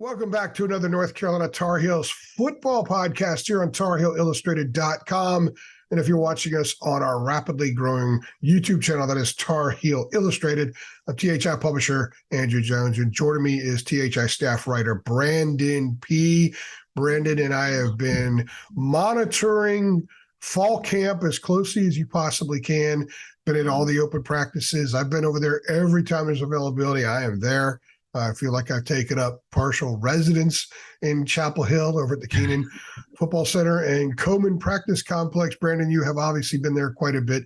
Welcome back to another North Carolina Tar Heels football podcast here on TarHeelIllustrated.com. And if you're watching us on our rapidly growing YouTube channel, that is Tar Heel Illustrated, I'm THI publisher Andrew Jones, and joining me is THI staff writer Brandon Peay. Brandon and I have been monitoring fall camp as closely as you possibly can. Been at all the open practices. I've been over there every time there's availability. I am there. I feel like I've taken up partial residence in Chapel Hill over at the Keenan Football Center and Coleman Practice Complex. Brandon, you have obviously been there quite a bit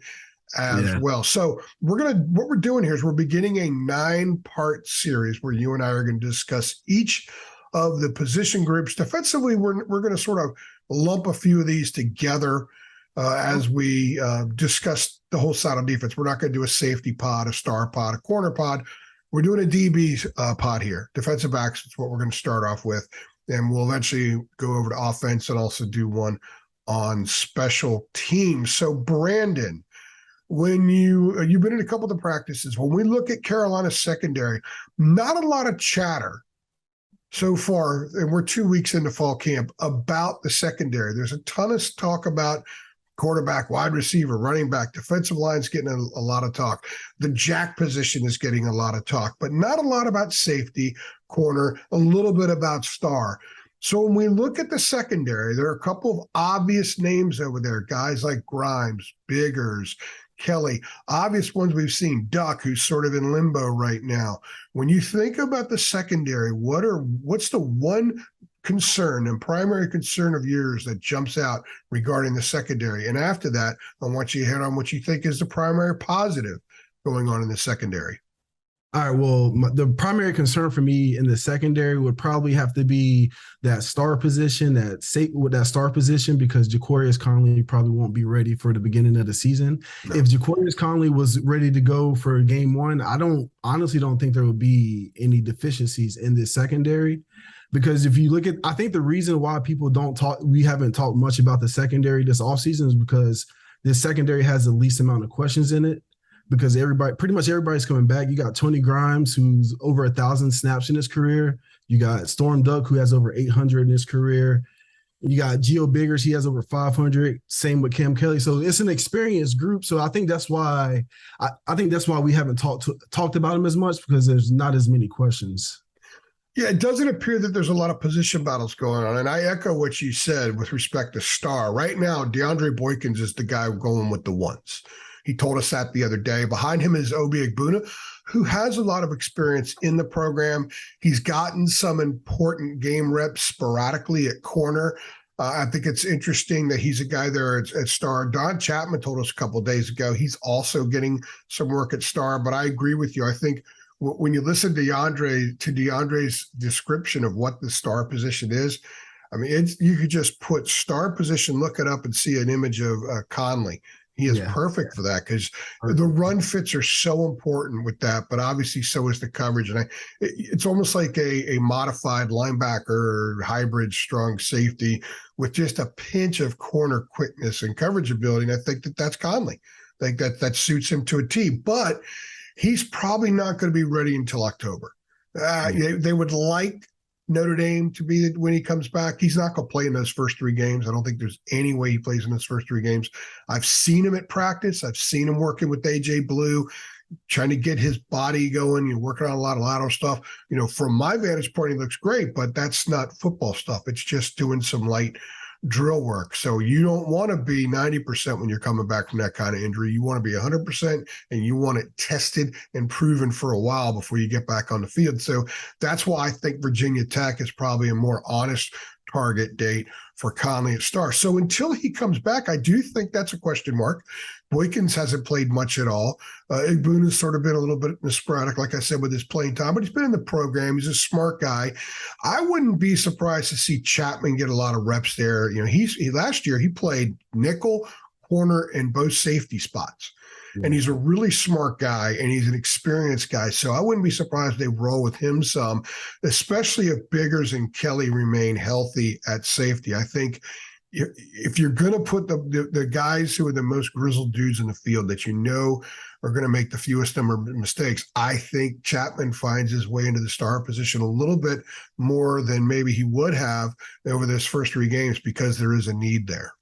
as well. So what we're doing here is we're beginning a 9-part series where you and I are going to discuss each of the position groups. Defensively, we're going to sort of lump a few of these together as we discuss the whole side of defense. We're not going to do a safety pod, a star pod, a corner pod. We're doing a DB pod here. Defensive backs is what we're going to start off with. And we'll eventually go over to offense and also do one on special teams. So, Brandon, when you've been in a couple of the practices, when we look at Carolina's secondary, not a lot of chatter so far, and we're 2 weeks into fall camp, about the secondary. There's a ton of talk about quarterback, wide receiver, running back, defensive line's getting a lot of talk. The jack position is getting a lot of talk, but not a lot about safety, corner, a little bit about star. So when we look at the secondary, there are a couple of obvious names over there, guys like Grimes, Biggers, Kelly, obvious ones we've seen, Duck, who's sort of in limbo right now. When you think about the secondary, what's the one concern and primary concern of yours that jumps out regarding the secondary? And after that, I want you to hit on what you think is the primary positive going on in the secondary. All right, well, the primary concern for me in the secondary would probably have to be that star position, that star position, because Ja'Qurious Conley probably won't be ready for the beginning of the season. No. If Ja'Qurious Conley was ready to go for game one, I honestly don't think there would be any deficiencies in this secondary. Because if you look at, I think the reason why we haven't talked much about the secondary this offseason is because this secondary has the least amount of questions in it. Because pretty much everybody's coming back. You got Tony Grimes, who's over 1,000 snaps in his career. You got Storm Duck, who has over 800 in his career. You got Gio Biggers, he has over 500. Same with Cam Kelly. So it's an experienced group. So I think that's why we haven't talked about him as much, because there's not as many questions. Yeah, it doesn't appear that there's a lot of position battles going on. And I echo what you said with respect to star. Right now, Deandre Boykins is the guy going with the ones. He told us that the other day. Behind him is Obi Egbuna, who has a lot of experience in the program. He's gotten some important game reps sporadically at corner. I think it's interesting that he's a guy there at star. Don Chapman told us a couple of days ago he's also getting some work at star. But I agree with you. I think when you listen to DeAndre's description of what the star position is, I mean, you could just put star position, look it up, and see an image of Conley. He is perfect for that, because the run fits are so important with that, but obviously so is the coverage. And it's almost like a modified linebacker or hybrid strong safety with just a pinch of corner quickness and coverage ability. And I think that's Conley. I think that suits him to a T, but he's probably not going to be ready until October. They would like Notre Dame to be when he comes back. He's not going to play in those first 3 games. I don't think there's any way he plays in those first 3 games. I've seen him at practice. I've seen him working with AJ Blue, trying to get his body going, working on a lot of lateral stuff. From my vantage point, he looks great, but that's not football stuff. It's just doing some light drill work. So you don't want to be 90% when you're coming back from that kind of injury. You want to be 100%, and you want it tested and proven for a while before you get back on the field. So that's why I think Virginia Tech is probably a more honest target date for Conley at star. So until he comes back, I do think that's a question mark. Boykins hasn't played much at all. Egbuna's sort of been a little bit sporadic, like I said, with his playing time, but he's been in the program. He's a smart guy. I wouldn't be surprised to see Chapman get a lot of reps there. Last year he played nickel, corner, and both safety spots. And he's a really smart guy, and he's an experienced guy. So I wouldn't be surprised if they roll with him some, especially if Biggers and Kelly remain healthy at safety. I think if you're going to put the guys who are the most grizzled dudes in the field that are going to make the fewest number of mistakes, I think Chapman finds his way into the star position a little bit more than maybe he would have over this first 3 games because there is a need there.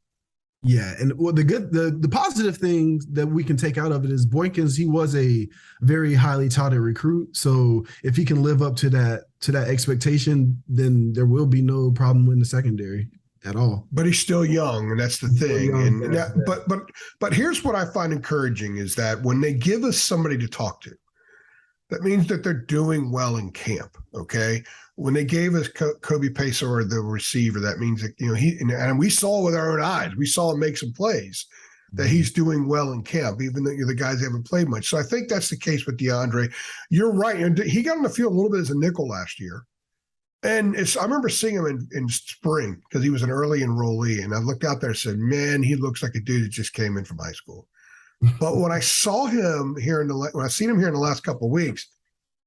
Yeah, and the positive thing that we can take out of it is Boykins, he was a very highly touted recruit. So if he can live up to that expectation, then there will be no problem in the secondary at all. But he's still young, and that's the thing. But here's what I find encouraging is that when they give us somebody to talk to, that means that they're doing well in camp. Okay. When they gave us Kobe Paysor, the receiver, that means that, and we saw with our own eyes, we saw him make some plays, that he's doing well in camp, even though the guys haven't played much. So I think that's the case with Deandre. You're right. And he got on the field a little bit as a nickel last year. And I remember seeing him in spring because he was an early enrollee. And I looked out there and said, man, he looks like a dude that just came in from high school. But when I saw him here when I seen him here in the last couple of weeks,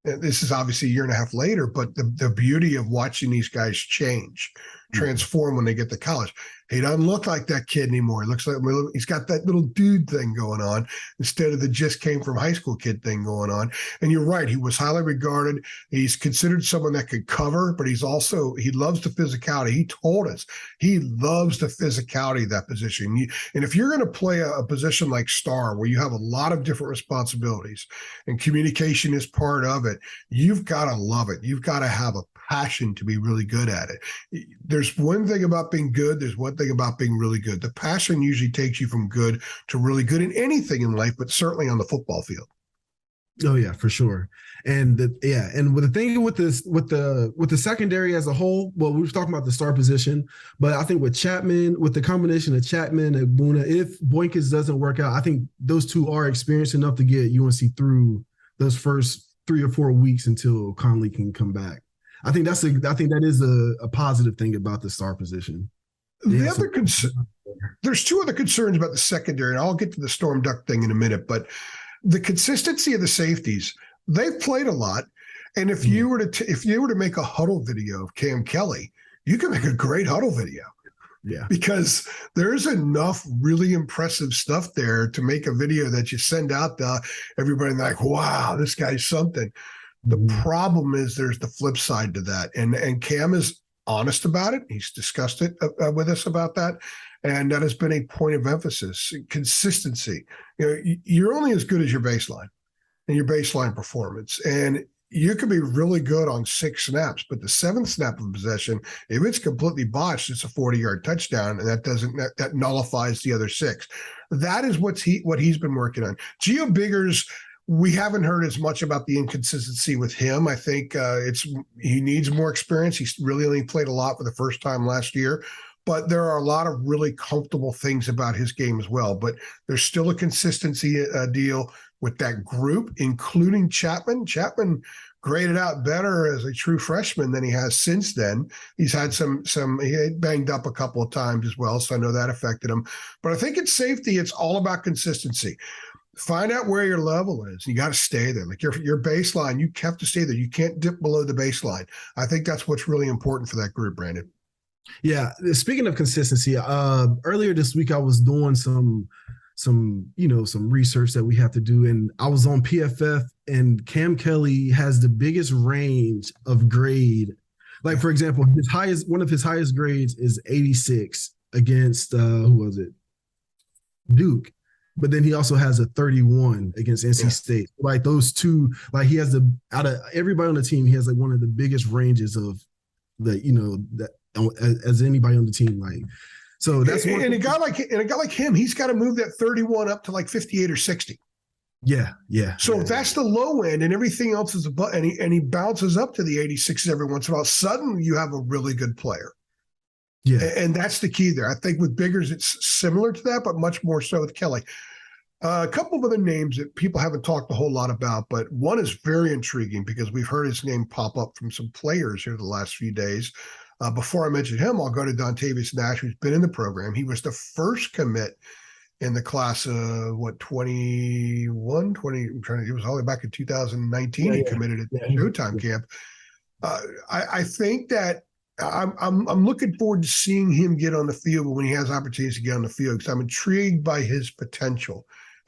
and this is obviously a year and a half later, but the beauty of watching these guys transform when they get to college. He doesn't look like that kid anymore. He looks like he's got that little dude thing going on instead of the just came from high school kid thing going on. And you're right. He was highly regarded. He's considered someone that could cover, but he loves the physicality. He told us he loves the physicality of that position. And if you're going to play a position like star, where you have a lot of different responsibilities and communication is part of it, you've got to love it. You've got to have a passion to be really good at it. There's one thing about being good. There's one thing about being really good. The passion usually takes you from good to really good in anything in life, but certainly on the football field. Oh yeah, for sure. And and with the thing with the secondary as a whole, well, we were talking about the star position, but I think with the combination of Chapman and Boona, if Boykins doesn't work out, I think those two are experienced enough to get UNC through those first 3 or 4 weeks until Conley can come back. I think that is a positive thing about the star position. There's 2 other concerns about the secondary, and I'll get to the Storm Duck thing in a minute, but the consistency of the safeties, they've played a lot. And if you were to make a huddle video of Cam Kelly, you can make a great huddle video. Yeah. Because there's enough really impressive stuff there to make a video that you send out to everybody and they're like, wow, this guy's something. The problem is there's the flip side to that. And Cam is honest about it. He's discussed it with us about that. And that has been a point of emphasis, consistency. You're only as good as your baseline and your baseline performance. And you can be really good on 6 snaps, but the 7th snap of possession, if it's completely botched, it's a 40-yard touchdown, and that nullifies the other 6. That is what he's been working on. Gio Biggers, we haven't heard as much about the inconsistency with him. I think he needs more experience. He's really only played a lot for the first time last year, but there are a lot of really comfortable things about his game as well. But there's still a consistency deal with that group, including Chapman. Chapman graded out better as a true freshman than he has since then. He's had he had banged up a couple of times as well, so I know that affected him. But I think at safety, it's all about consistency. Find out where your level is. You got to stay there. Like your baseline, you have to stay there. You can't dip below the baseline. I think that's what's really important for that group, Brandon. Yeah. Speaking of consistency, earlier this week I was doing some research that we have to do, and I was on PFF, and Cam Kelly has the biggest range of grade. Like, for example, one of his highest grades is 86 against who was it? Duke. But then he also has a 31 against NC State. Like those two, like he has out of everybody on the team, he has like one of the biggest ranges of as anybody on the team. Like, so that's one. And a guy like him, he's got to move that 31 up to like 58 or 60. Yeah, yeah. So if that's the low end and everything else is above, and he bounces up to the 86 every once in a while, suddenly you have a really good player. Yeah. And that's the key there. I think with Biggers, it's similar to that, but much more so with Kelly. A couple of other names that people haven't talked a whole lot about, but one is very intriguing because we've heard his name pop up from some players here the last few days. Before I mention him, I'll go to Dontavious Nash, who's been in the program. He was the first commit in the class of 21, 20, it was all the way back in 2019. He committed at Showtime camp. I think that I'm looking forward to seeing him get on the field when he has opportunities to get on the field, because I'm intrigued by his potential.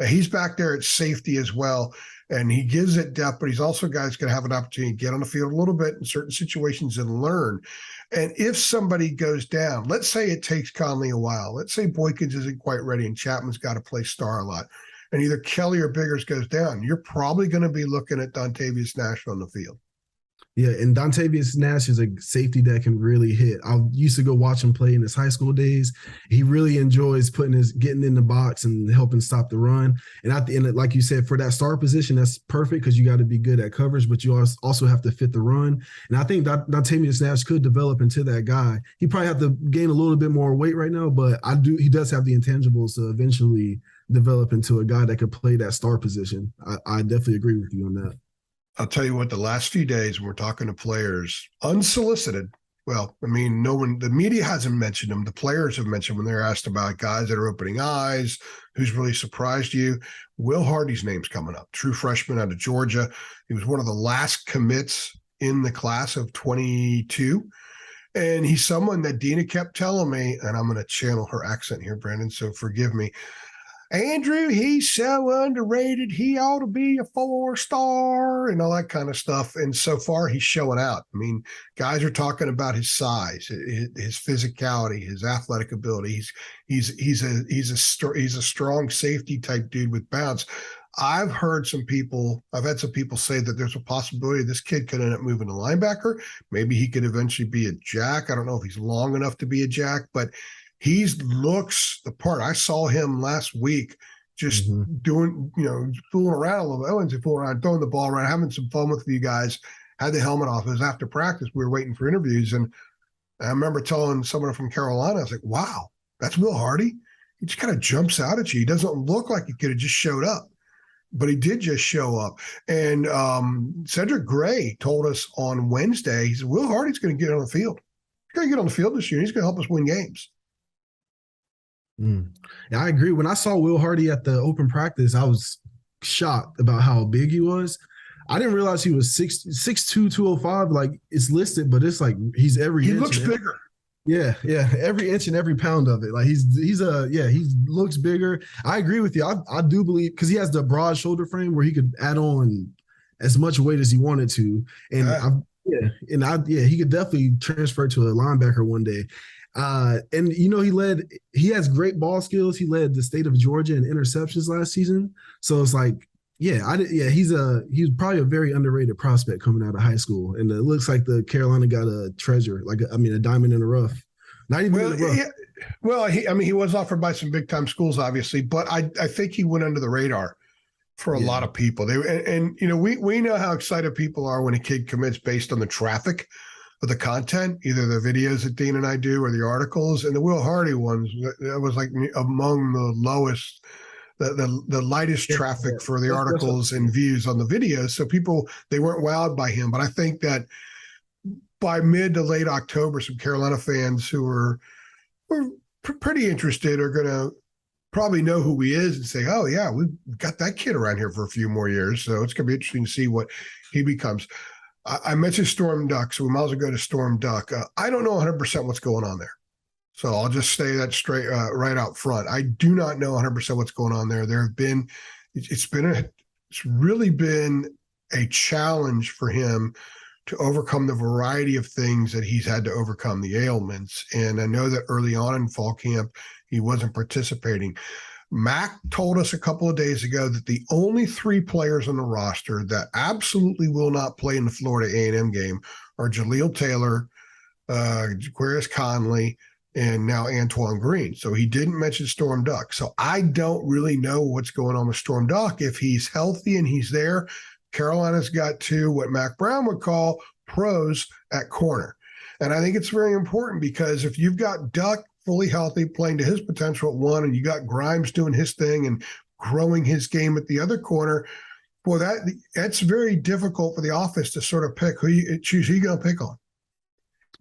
He's back there at safety as well, and he gives it depth, but he's also a guy that's going to have an opportunity to get on the field a little bit in certain situations and learn. And if somebody goes down, let's say it takes Conley a while. Let's say Boykins isn't quite ready and Chapman's got to play star a lot, and either Kelly or Biggers goes down, you're probably going to be looking at Dontavious Nash on the field. Yeah, and Dontavious Nash is a safety that can really hit. I used to go watch him play in his high school days. He really enjoys getting in the box and helping stop the run. And at the end, like you said, for that star position, that's perfect because you got to be good at coverage, but you also have to fit the run. And I think Dontavious Nash could develop into that guy. He probably have to gain a little bit more weight right now, but he does have the intangibles to eventually develop into a guy that could play that star position. I definitely agree with you on that. I'll tell you what, the last few days when we're talking to players, unsolicited, well, I mean, no one, the media hasn't mentioned them. The players have mentioned when they're asked about guys that are opening eyes, who's really surprised you. Will Hardy's name's coming up, true freshman out of Georgia. He was one of the last commits in the class of 22. And he's someone that Dina kept telling me, and I'm going to channel her accent here, Brandon, so forgive me. Andrew, he's so underrated. He ought to be a 4-star and all that kind of stuff. And so far, he's showing out. I mean, guys are talking about his size, his physicality, his athletic ability. He's a strong safety type dude with bounce. I've had some people say that there's a possibility this kid could end up moving to linebacker. Maybe he could eventually be a jack. I don't know if he's long enough to be a jack, but he looks the part. I saw him last week just doing, fooling around a little bit. I wouldn't say fooling around, throwing the ball around, having some fun with you guys, had the helmet off. It was after practice. We were waiting for interviews. And I remember telling someone from Carolina, I was like, wow, that's Will Hardy. He just kind of jumps out at you. He doesn't look like he could have just showed up, but he did just show up. And Cedric Gray told us on Wednesday, he said, Will Hardy's going to get on the field. He's going to get on the field this year. He's going to help us win games. Yeah, I agree. When I saw Will Hardy at the open practice, I was shocked about how big he was. I didn't realize he was 6'2", 205. Like, it's listed, but it's like he's every inch. He looks bigger. Yeah, every inch and every pound of it. Like he looks bigger. I agree with you. I do believe, because he has the broad shoulder frame where he could add on as much weight as he wanted to, and he could definitely transfer to a linebacker one day. And he has great ball skills. He led the state of Georgia in interceptions last season. So it's like, he's probably a very underrated prospect coming out of high school. And it looks like the Carolina got a treasure, a diamond in the rough. Not even in the rough. Yeah, he was offered by some big time schools, obviously, but I think he went under the radar for a lot of people. We know how excited people are when a kid commits based on the traffic of the content, either the videos that Dean and I do or the articles. And the Will Hardy ones, that was like among the lowest, the lightest traffic for the articles and views on the videos. So people, they weren't wowed by him. But I think that by mid to late October, some Carolina fans who were pretty interested are going to probably know who he is and say, oh, yeah, we've got that kid around here for a few more years. So it's going to be interesting to see what he becomes. I mentioned Storm Duck, so we might as well go to Storm Duck. I don't know 100% what's going on there. So I'll just say that straight right out front. I do not know 100% what's going on there. It's really been a challenge for him to overcome the variety of things that he's had to overcome, the ailments. And I know that early on in fall camp, he wasn't participating. Mac told us a couple of days ago that the only 3 players on the roster that absolutely will not play in the Florida A&M game are Jaleel Taylor, Jaquarius Conley, and now Antoine Green. So he didn't mention Storm Duck. So I don't really know what's going on with Storm Duck. If he's healthy and he's there, Carolina's got 2, what Mac Brown would call pros at corner. And I think it's very important because if you've got Duck fully healthy, playing to his potential at 1, and you got Grimes doing his thing and growing his game at the other corner, boy, that's very difficult for the offense to sort of pick who you're going to pick on.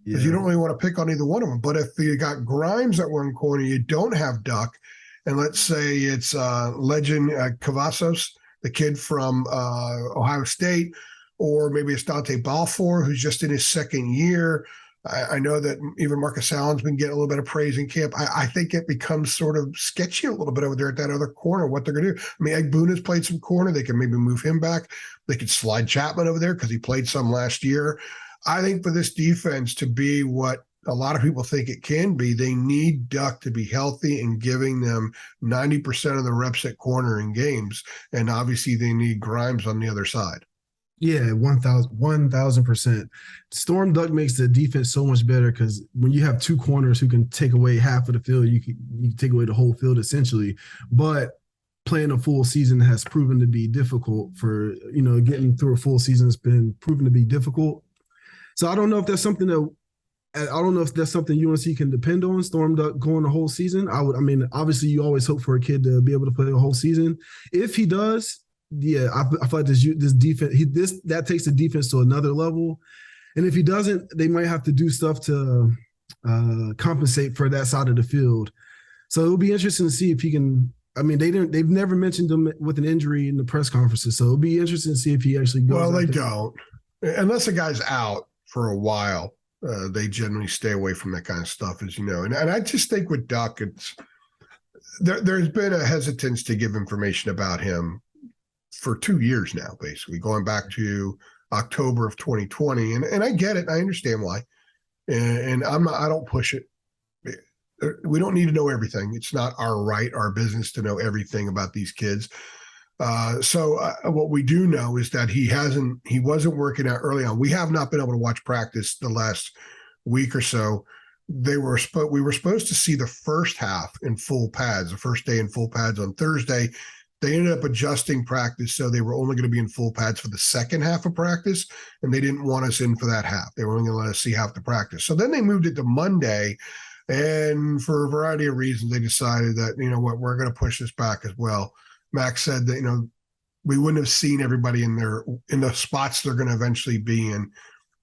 Because you don't really want to pick on either one of them. But if you got Grimes at one corner, you don't have Duck, and let's say it's legend Cavazos, the kid from Ohio State, or maybe it's Dante Balfour, who's just in his second year, I know that even Marcus Allen's been getting a little bit of praise in camp. I think it becomes sort of sketchy a little bit over there at that other corner, what they're going to do. I mean, Egboon has played some corner. They can maybe move him back. They could slide Chapman over there because he played some last year. I think for this defense to be what a lot of people think it can be, they need Duck to be healthy and giving them 90% of the reps at corner in games. And obviously they need Grimes on the other side. Yeah, 1,000%. Storm Duck makes the defense so much better because when you have two corners who can take away half of the field, you can take away the whole field essentially. But playing a full season has proven to be difficult for, getting through a full season has been proven to be difficult. So I don't know if that's something UNC can depend on, Storm Duck going the whole season. Obviously you always hope for a kid to be able to play the whole season. If he does, yeah, I feel like this defense, that takes the defense to another level. And if he doesn't, they might have to do stuff to compensate for that side of the field. So it'll be interesting to see if he can. I mean, they've never mentioned him with an injury in the press conferences, so it'll be interesting to see if he actually goes. Well, they don't, unless a guy's out for a while. They generally stay away from that kind of stuff, as you know. And I just think with Duck, there's been a hesitance to give information about him for 2 years now, basically going back to October of 2020. And I get it. I understand why. And I don't push it. We don't need to know everything. It's not our business to know everything about these kids. So what we do know is that he wasn't working out early on. We have not been able to watch practice the last week or so. We were supposed to see the first half in full pads, the first day in full pads on Thursday. They ended up adjusting practice, so they were only going to be in full pads for the second half of practice, and they didn't want us in for that half. They were only going to let us see half the practice. So then they moved it to Monday, and for a variety of reasons, they decided that, we're going to push this back as well. Max said that, we wouldn't have seen everybody in the spots they're going to eventually be in.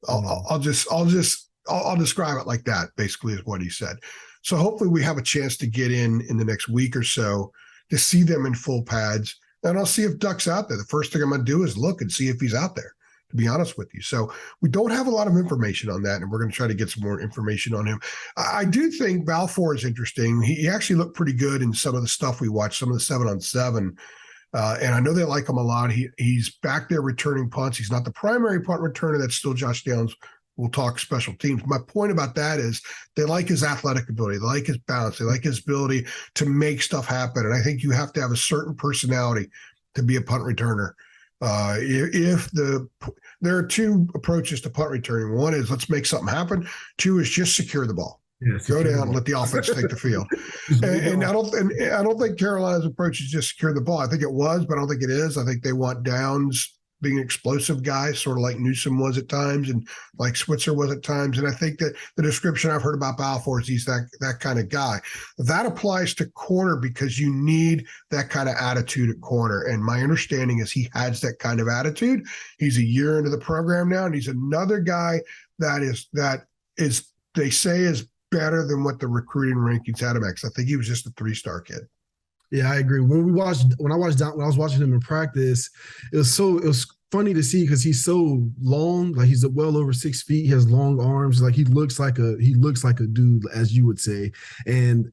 I'll describe it like that, basically, is what he said. So hopefully we have a chance to get in the next week or so to see them in full pads, and I'll see if Duck's out there. The first thing I'm going to do is look and see if he's out there, to be honest with you. So we don't have a lot of information on that, and we're going to try to get some more information on him. I do think Balfour is interesting. He actually looked pretty good in some of the stuff we watched, some of the 7-on-7. And I know they like him a lot. He's back there returning punts. He's not the primary punt returner. That's still Josh Downs. We'll talk special teams. My point about that is they like his athletic ability. They like his balance. They like his ability to make stuff happen. And I think you have to have a certain personality to be a punt returner. There are two approaches to punt returning. One is let's make something happen. Two is just secure the ball. Yeah, go down and let the offense take the field. and I don't think Carolina's approach is just secure the ball. I think it was, but I don't think it is. I think they want Downs being an explosive guy, sort of like Newsome was at times and like Switzer was at times. And I think that the description I've heard about Balfour is he's that kind of guy. That applies to corner because you need that kind of attitude at corner. And my understanding is he has that kind of attitude. He's a year into the program now, and he's another guy that is they say is better than what the recruiting rankings had him at. I think he was just a 3-star kid. Yeah, I agree. When I was watching him in practice, it was funny to see because he's so long, like he's well over 6 feet. He has long arms, like he looks like a dude, as you would say. And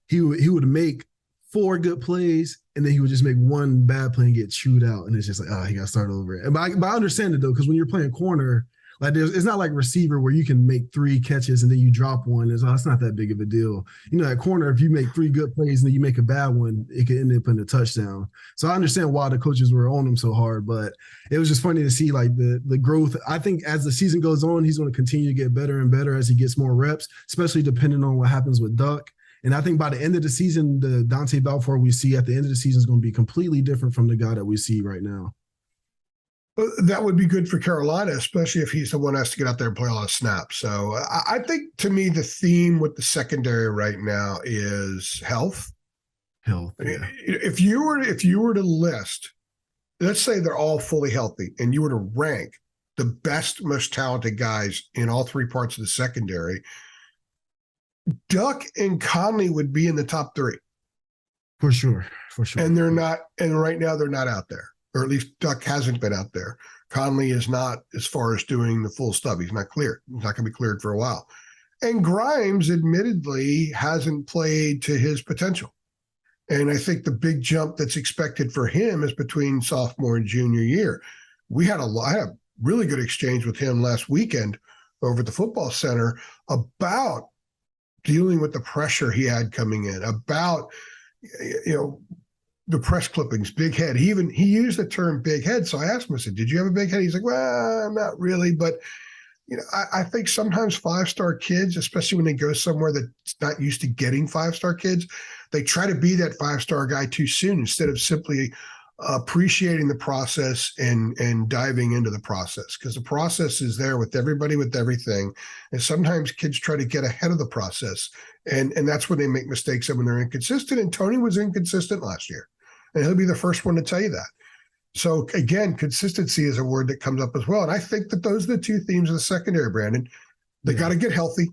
he would make 4 good plays, and then he would just make 1 bad play and get chewed out. And it's just like, he got to start over. And but I understand it though, because when you're playing corner, like it's not like receiver where you can make 3 catches and then you drop one. It's not that big of a deal. At corner, if you make 3 good plays and then you make a bad one, it could end up in a touchdown. So I understand why the coaches were on him so hard, but it was just funny to see like the growth. I think as the season goes on, he's going to continue to get better and better as he gets more reps, especially depending on what happens with Duck. And I think by the end of the season, the Dante Balfour we see at the end of the season is going to be completely different from the guy that we see right now. That would be good for Carolina, especially if he's the one who has to get out there and play a lot of snaps. So I think, to me, the theme with the secondary right now is health. Health. Yeah. If you were to list, let's say they're all fully healthy, and you were to rank the best, most talented guys in all 3 parts of the secondary, Duck and Conley would be in the top 3. For sure. And they're not. And right now they're not out there. or at least Duck hasn't been out there. Conley is not as far as doing the full stuff. He's not cleared. He's not going to be cleared for a while. And Grimes, admittedly, hasn't played to his potential. And I think the big jump that's expected for him is between sophomore and junior year. I had a really good exchange with him last weekend over at the football center about dealing with the pressure he had coming in, about, the press clippings, big head. He used the term big head. So I asked him, I said, did you have a big head? He's like, well, not really. But, I think sometimes 5-star kids, especially when they go somewhere that's not used to getting 5-star kids, they try to be that 5-star guy too soon instead of simply appreciating the process and diving into the process, because the process is there with everybody, with everything. And sometimes kids try to get ahead of the process. And that's when they make mistakes and when they're inconsistent. And Tony was inconsistent last year. And he'll be the first one to tell you that. So again, consistency is a word that comes up as well. And I think that those are the two themes of the secondary, Brandon. They got to get healthy.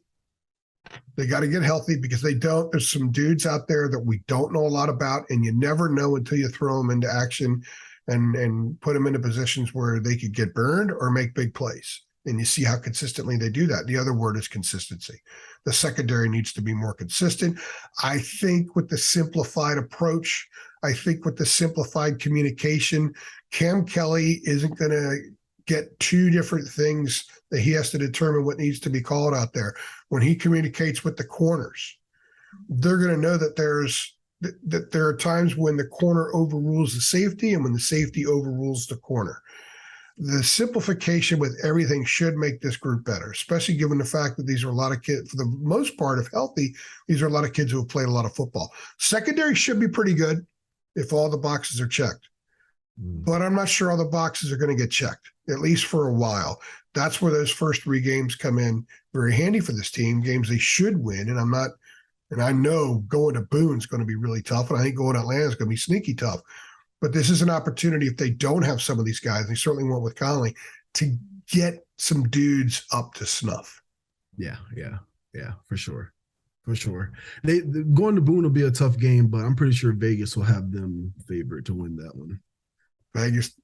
They got to get healthy because there's some dudes out there that we don't know a lot about, and you never know until you throw them into action and put them into positions where they could get burned or make big plays. And you see how consistently they do that. The other word is consistency. The secondary needs to be more consistent. I think with the simplified approach, I think with the simplified communication, Cam Kelly isn't going to get two different things that he has to determine what needs to be called out there. When he communicates with the corners, they're going to know that there are times when the corner overrules the safety and when the safety overrules the corner. The simplification with everything should make this group better, especially given the fact that these are a lot of kids, for the most part, if healthy, these are a lot of kids who have played a lot of football. Secondary should be pretty good if all the boxes are checked. But I'm not sure all the boxes are going to get checked, at least for a while. That's where those first 3 games come in very handy for this team, games they should win. And I know going to Boone's going to be really tough, and I think going to Atlanta is going to be sneaky tough. But this is an opportunity, if they don't have some of these guys, they certainly won't with Conley, to get some dudes up to snuff. Yeah, for sure. For sure. Going to Boone will be a tough game, but I'm pretty sure Vegas will have them favored to win that one. Vegas.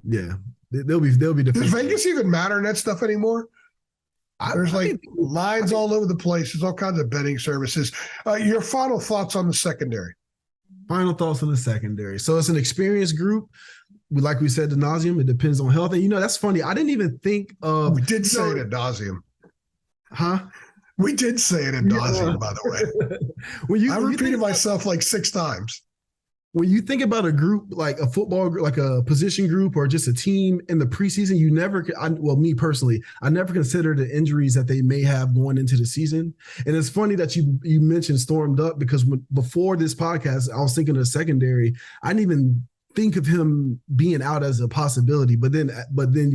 Yeah. They'll be defeated. Does Vegas even matter in that stuff anymore? There's lines all over the place. There's all kinds of betting services. Your final thoughts on the secondary? Final thoughts on the secondary. So it's an experienced group. Like we said, ad nauseum, it depends on health. And that's funny. I didn't even think of. We did say it ad nauseum. Huh? We did say it ad nauseum, by the way. I repeated myself like 6 times. When you think about a group, like a football, like a position group or just a team in the preseason, me personally, I never consider the injuries that they may have going into the season. And it's funny that you mentioned Storm Duck, because before this podcast, I was thinking of secondary. I didn't even think of him being out as a possibility, but then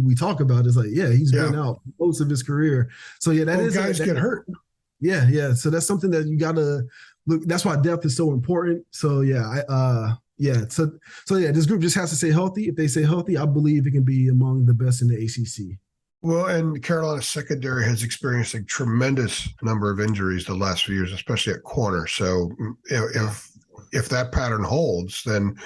we talk about it, it's like, he's been out most of his career. So guys get hurt. Yeah. So that's something that you gotta look. That's why depth is so important. So this group just has to stay healthy. If they stay healthy, I believe it can be among the best in the ACC. Well, and Carolina's secondary has experienced a tremendous number of injuries the last few years, especially at corner. So if that pattern holds, then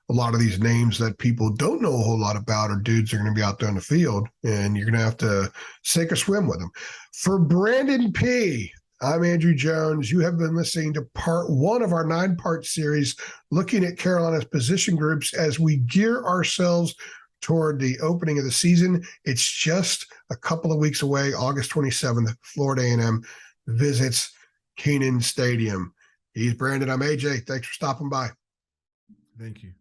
a lot of these names that people don't know a whole lot about or dudes are going to be out there on the field, and you're going to have to sink or swim with them. For Brandon Peay, I'm Andrew Jones. You have been listening to part 1 of our 9-part series looking at Carolina's position groups as we gear ourselves toward the opening of the season. It's just a couple of weeks away. August 27th, Florida A&M visits Kenan Stadium. He's Brandon. I'm AJ. Thanks for stopping by. Thank you.